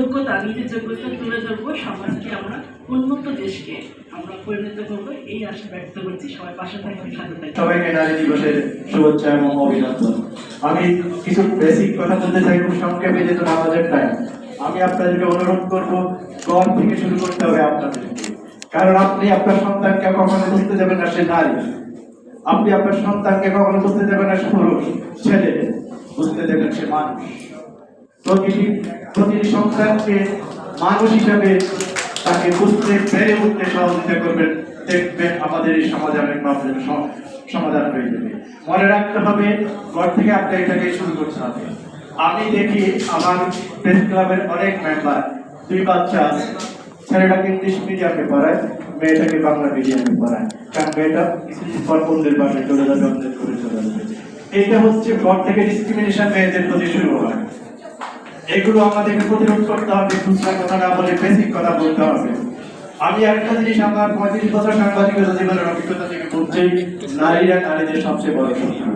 যোগ্যতা নিজের যোগ্যতা তুলে ধরবো, সমাজকে আমরা উন্নত দেশকে আমরা পরিণত করবো, এই আশা ব্যক্ত করছি। সবাই পাশে থাকবেন, সাথে থাকবেন। সবাইকে নারী দিবসের শুভেচ্ছা এবং অভিনন্দন। আমি কিছু বেসিক কথা বলতে চাই খুব সংক্ষেপে, যেহেতু আমাদের টাইম। আমি আপনাদেরকে অনুরোধ করবো, ঘর থেকে শুরু করতে হবে আপনাদেরকে। কারণ আপনি আপনার সন্তানকে কখনো বুঝতে দেবেন না সে নারী, আপনি আপনার সন্তানকে কখনো বুঝতে দেবেন না সে পুরুষ, ছেলে বুঝতে দেবেন সে মানুষ। প্রতিটি সন্তানকে মানুষ হিসাবে তাকে বুঝতে বেড়ে উঠতে সহযোগিতা করবেন, দেখবেন আমাদের এই সমাজে অনেক প্রবলেম সমাধান হয়ে যাবে। মনে রাখতে হবে, ঘর থেকে আপনাকে এটাকে শুরু করতে হবে। আমি দেখি আমার প্রেস ক্লাবের অনেক মেম্বার, 2 বাচ্চা আছে, ছেলেটাকে ইংলিশ মিডিয়ামে পড়ায়, মেয়েটাকে বাংলা মিডিয়ামে পড়ায়, কারণ মেয়েটা কিছুদিন পর অন্যের বাসায় চলে যাবে, অন্যের করে চলে যাবে। এটা হচ্ছে ঘর থেকে ডিসক্রিমিনেশন মেয়েদের প্রতি শুরু হয়। এগুলো আমাদেরকে প্রতিরোধ করতে হবে, খুচরা কথা না বলে বেসিক কথা বলতে হবে। আমি একটা জিনিস আমার 35 বছর সাংবাদিকতা জীবনের অভিজ্ঞতা থেকে বলছি, নারীরা নারীদের সবচেয়ে বড় শত্রু।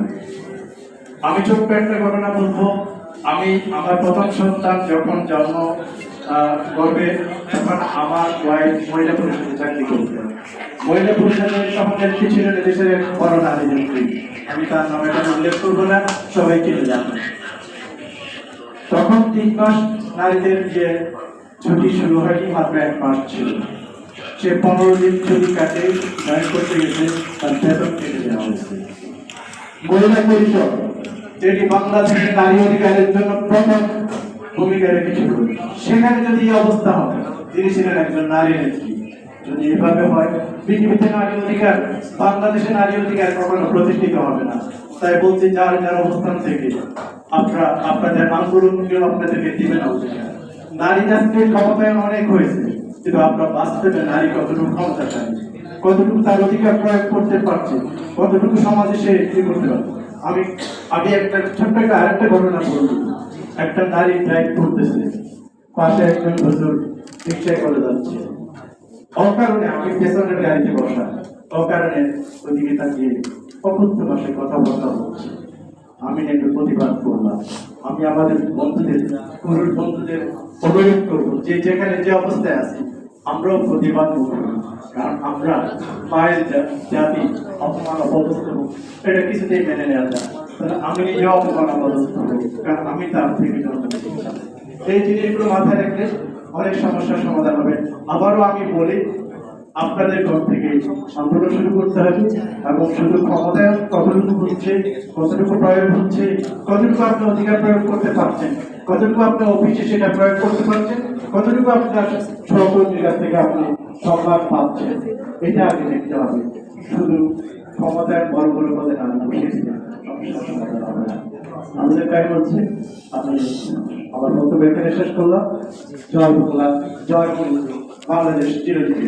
আমি ছোট্ট একটা ঘটনা বলবো। আমি আমার প্রথম সন্তান যখন জন্ম করবে, তখন আমার ওয়াইফ মহিলা পরিষদে চাকরি করতেন। মহিলা পরিষদের সমাজের কি ছিলেন দেশের বড় নারী নেত্রী, আমি তার নামে উল্লেখ করবো না, সবাই চিনে যাবেন। তখন 3 মাস নারীদের যে ছুটি শুরু হয়নি, মাত্র 1 মাস ছিল। সে 15 দিন ছুটি কাটে জয়েন করতে গেছে, তার বেতন কেটে দেওয়া হয়েছে। মহিলা পরিষদ, যেটি বাংলাদেশের নারী অধিকারের জন্য প্রথম ভূমিকা রেখেছিল, সেখানে যদি এই অবস্থা হয়, তিনি ছিলেন একজন নারী নেত্রী। যদি এভাবে হয়, পৃথিবীতে নারী অধিকার, বাংলাদেশে নারী অধিকার কখনো প্রতিষ্ঠিত হবে না। তাই বলছি, যার যার অবস্থান থেকে আপনাদের আন্দোলনকেও আপনাদেরকে দিবে না অধিকার। নারী জাতির ক্ষমতায়ন অনেক হয়েছে, কিন্তু আপনার বাস্তবে নারী কতটুকু ক্ষমতাশালী, কতটুকু তার অধিকার প্রয়োগ করতে পারছে, কতটুকু সমাজে সে কি করতে পারছে। আমি একটা ছোট্ট আরেকটা ঘটনা বলবো। একটা নারী ড্রাইভ করতেছে, পাশে একজন হুজুর রিক্সায় করে যাচ্ছে। অকারণে আমি পেছনের গাড়িতে বসা, অকারণে ওইদিকে তাকিয়ে অকুদ্ধ ভাষায় কথাবার্তা বলছে। আমি একটু প্রতিবাদ করলাম। আমি আমাদের বন্ধুদের, পুরুষ বন্ধুদের অনুরোধ করবো, যে যেখানে যে অবস্থায় আছি আমরাও প্রতিবাদ করবো। কারণ আমরা মায়ের জাতি অপমান অপদস্থ হোক, এটা কিছুতেই মেনে নেওয়া যায়। আমি নিজে অপমান অপদস্থ হই, কারণ আমি তার থেকে এই জিনিসগুলো মাথায় রাখলে অনেক সমস্যার সমাধান হবে। আবারও আমি বলি, আপনাদের ঘর থেকে আন্দোলন শুরু করতে হবে, এবং শুধু ক্ষমতায় কতটুকু হচ্ছে, কতটুকু প্রয়োগ হচ্ছে, কতটুকু আপনি অধিকার প্রয়োগ করতে পারছেন, কতটুকু আপনার অফিসে সেটা প্রয়োগ করতে পারছেন, কতটুকু আপনার সহকর্মীর কাছ থেকে আপনি সম্মান পাচ্ছেন, এটা আগে দেখতে হবে। শুধু ক্ষমতায় বড় বড় পদে না বসে সমস্যার সমাধান হবে না। আমাদের টাইম হচ্ছে, আমি আমার বক্তব্য এখানে শেষ করলাম। জয় বাংলা, জয় বাংলাদেশ চিরজীবী।